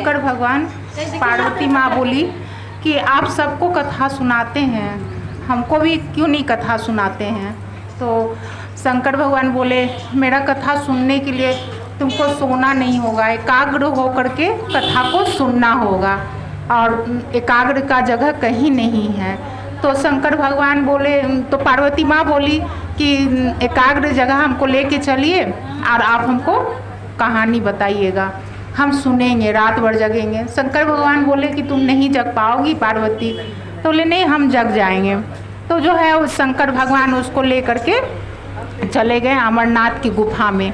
शंकर भगवान पार्वती माँ बोली कि आप सबको कथा सुनाते हैं, हमको भी क्यों नहीं कथा सुनाते हैं। तो शंकर भगवान बोले मेरा कथा सुनने के लिए तुमको सोना नहीं होगा, एकाग्र होकर के कथा को सुनना होगा और एकाग्र का जगह कहीं नहीं है। तो शंकर भगवान बोले, तो पार्वती माँ बोली कि एकाग्र जगह हमको लेके चलिए और आप हमको कहानी बताइएगा, हम सुनेंगे, रात भर जगेंगे। शंकर भगवान बोले कि तुम नहीं जग पाओगी पार्वती। तो बोले नहीं, हम जग जाएंगे। तो जो है उस शंकर भगवान उसको ले करके चले गए अमरनाथ की गुफा में।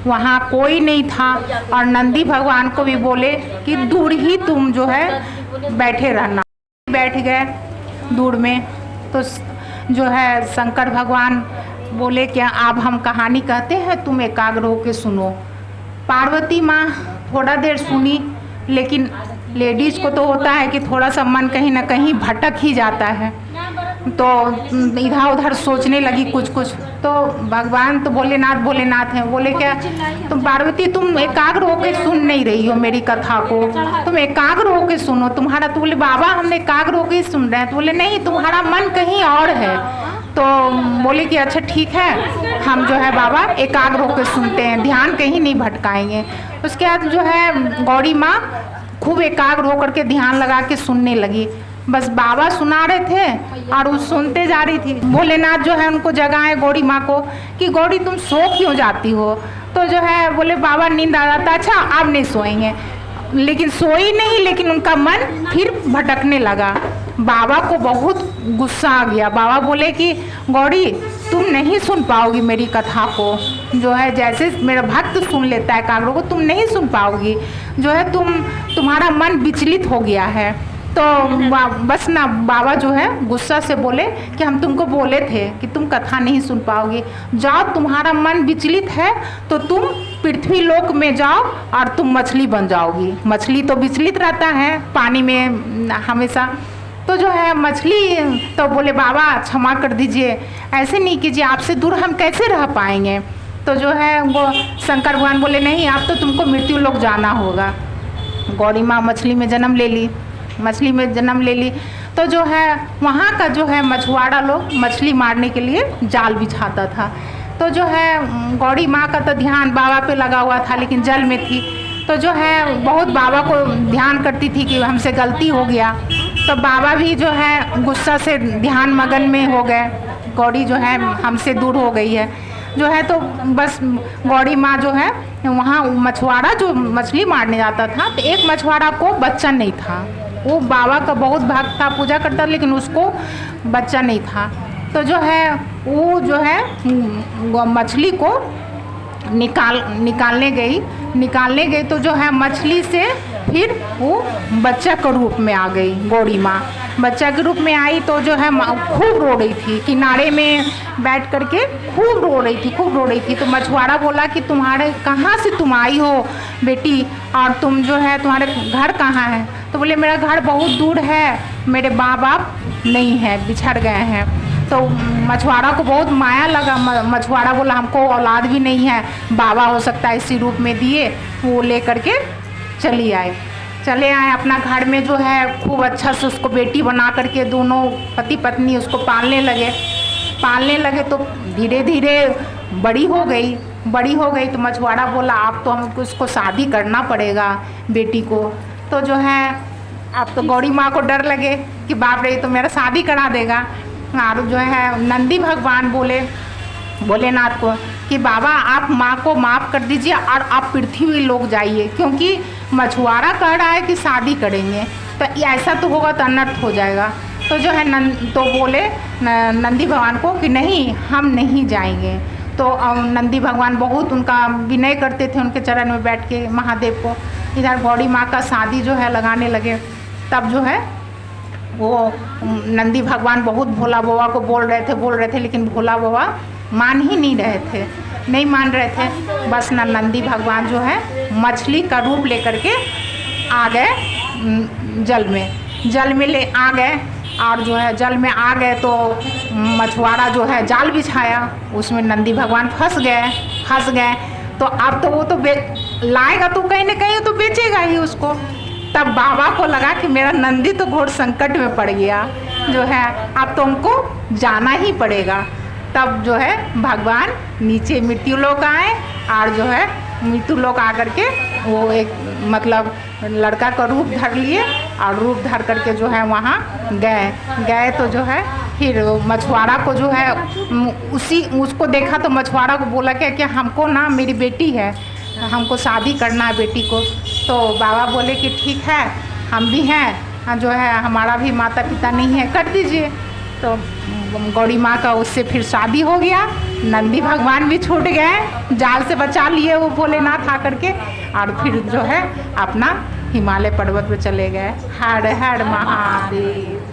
वहाँ कोई नहीं था और नंदी भगवान को भी बोले कि दूर ही तुम जो है बैठे रहना। बैठ गए दूर में। तो जो है शंकर भगवान बोले क्या अब हम कहानी कहते हैं, तुम एकाग्र होके सुनो। पार्वती माँ थोड़ा देर सुनी, लेकिन लेडीज़ को तो होता है कि थोड़ा सा मन कहीं ना कहीं भटक ही जाता है, तो इधर उधर सोचने लगी कुछ कुछ। तो भगवान तो भोलेनाथ हैं, बोले क्या तुम पार्वती तुम एकाग्र होकर सुन नहीं रही हो मेरी कथा को, तुम एकाग्र होकर सुनो तुम्हारा। तो बोले बाबा हमने एकाग्र होकर सुन रहे हैं। तो बोले नहीं, तुम्हारा मन कहीं और है। तो बोले कि अच्छा ठीक है, हम जो है बाबा एकाग्र होकर सुनते हैं, ध्यान कहीं नहीं भटकाएंगे। उसके बाद जो है गौरी माँ खूब एकाग्र होकर के ध्यान लगा के सुनने लगी। बस बाबा सुना रहे थे और वो सुनते जा रही थी। भोलेनाथ जो है उनको जगाए गौरी माँ को कि गौरी तुम सो क्यों जाती हो। तो जो है बोले बाबा नींद आ जाता। अच्छा अब नहीं सोएंगे, लेकिन सोई नहीं, लेकिन उनका मन फिर भटकने लगा। बाबा को बहुत गुस्सा आ गया। बाबा बोले कि गौरी तुम नहीं सुन पाओगी मेरी कथा को, जो है जैसे मेरा भक्त सुन लेता है एकाग्र को, तुम नहीं सुन पाओगी, जो है तुम्हारा मन विचलित हो गया है। तो बस ना बाबा जो है गुस्सा से बोले कि हम तुमको बोले थे कि तुम कथा नहीं सुन पाओगे, जाओ तुम्हारा मन विचलित है तो तुम पृथ्वी लोक में जाओ और तुम मछली बन जाओगी। मछली तो विचलित रहता है पानी में हमेशा। तो जो है मछली, तो बोले बाबा क्षमा कर दीजिए, ऐसे नहीं कीजिए, आपसे दूर हम कैसे रह पाएंगे। तो जो है वो शंकर भगवान बोले नहीं, अब तो तुमको मृत्यु लोक जाना होगा। गौरी माँ मछली में जन्म ले ली। तो जो है वहाँ का जो है मछुआरा लोग मछली मारने के लिए जाल बिछाता था। तो जो है गौरी माँ का तो ध्यान बाबा पे लगा हुआ था, लेकिन जल में थी। तो जो है बहुत बाबा को ध्यान करती थी कि हमसे गलती हो गया। तो बाबा भी जो है गुस्सा से ध्यान मगन में हो गए, गौरी जो है हमसे दूर हो गई है जो है। तो बस गौरी माँ जो है वहाँ मछुआरा जो मछली मारने जाता था, तो एक मछुआरा को बच्चा नहीं था। वो बाबा का बहुत भक्त था, पूजा करता, लेकिन उसको बच्चा नहीं था। तो जो है वो जो है मछली को निकालने गई तो जो है मछली से फिर वो बच्चा के रूप में आ गई। गौरी माँ बच्चा के रूप में आई तो जो है खूब रो रही थी, किनारे में बैठ करके खूब रो रही थी। तो मछुआरा बोला कि तुम्हारे कहाँ से तुम आई हो बेटी, और तुम जो है तुम्हारे घर कहाँ है। तो बोले मेरा घर बहुत दूर है, मेरे माँ बाप नहीं है, बिछड़ गए हैं। तो मछुआरा को बहुत माया लगा। मछुआरा बोला हमको औलाद भी नहीं है, बाबा हो सकता है इसी रूप में दिए। वो ले करके चले आए अपना घर में, जो है खूब अच्छा से उसको बेटी बना करके दोनों पति पत्नी उसको पालने लगे। तो धीरे धीरे बड़ी हो गई। तो मछुआरा बोला अब तो हमको इसको शादी करना पड़ेगा बेटी को। तो जो है अब तो गौरी माँ को डर लगे कि बाप रे तो मेरा शादी करा देगा। और जो है नंदी भगवान बोले भोलेनाथ को कि बाबा आप माँ को माफ़ कर दीजिए और आप पृथ्वी लोक जाइए, क्योंकि मछुआरा कह रहा है कि शादी करेंगे, तो ऐसा तो होगा तो अनर्थ हो जाएगा। तो जो है तो बोले नंदी भगवान को कि नहीं हम नहीं जाएंगे। तो नंदी भगवान बहुत उनका विनय करते थे उनके चरण में बैठ के महादेव को। इधर गौरी माँ का शादी जो है लगाने लगे, तब जो है वो नंदी भगवान बहुत भोला बाबा को बोल रहे थे, लेकिन भोला बाबा मान रहे थे। बस नंदी भगवान जो है मछली का रूप लेकर के आ गए जल में ले आ गए। और जो है जल में आ गए तो मछुआरा जो है जाल बिछाया, उसमें नंदी भगवान फंस गए। तो अब तो वो तो लाएगा तो कहीं ना कहीं तो बेचेगा ही उसको। तब बाबा को लगा कि मेरा नंदी तो घोर संकट में पड़ गया, जो है अब तो हमको जाना ही पड़ेगा। तब जो है भगवान नीचे मृत्यु लोक आए और जो है मृत्यु लोक आकर के वो एक मतलब लड़का का रूप धर लिए और रूप धर करके जो है वहाँ गए तो जो है फिर मछुआरा को जो है उसको देखा तो मछुआरा को बोला कि हमको ना मेरी बेटी है, हमको शादी करना है बेटी को। तो बाबा बोले कि ठीक है, हम भी हैं, जो है हमारा भी माता पिता नहीं है, कर दीजिए। तो गौरी माँ का उससे फिर शादी हो गया। नंदी भगवान भी छूट गए, जाल से बचा लिए वो भोलेनाथ आकर के, और फिर जो है अपना हिमालय पर्वत पे चले गए। हर हर महादेव।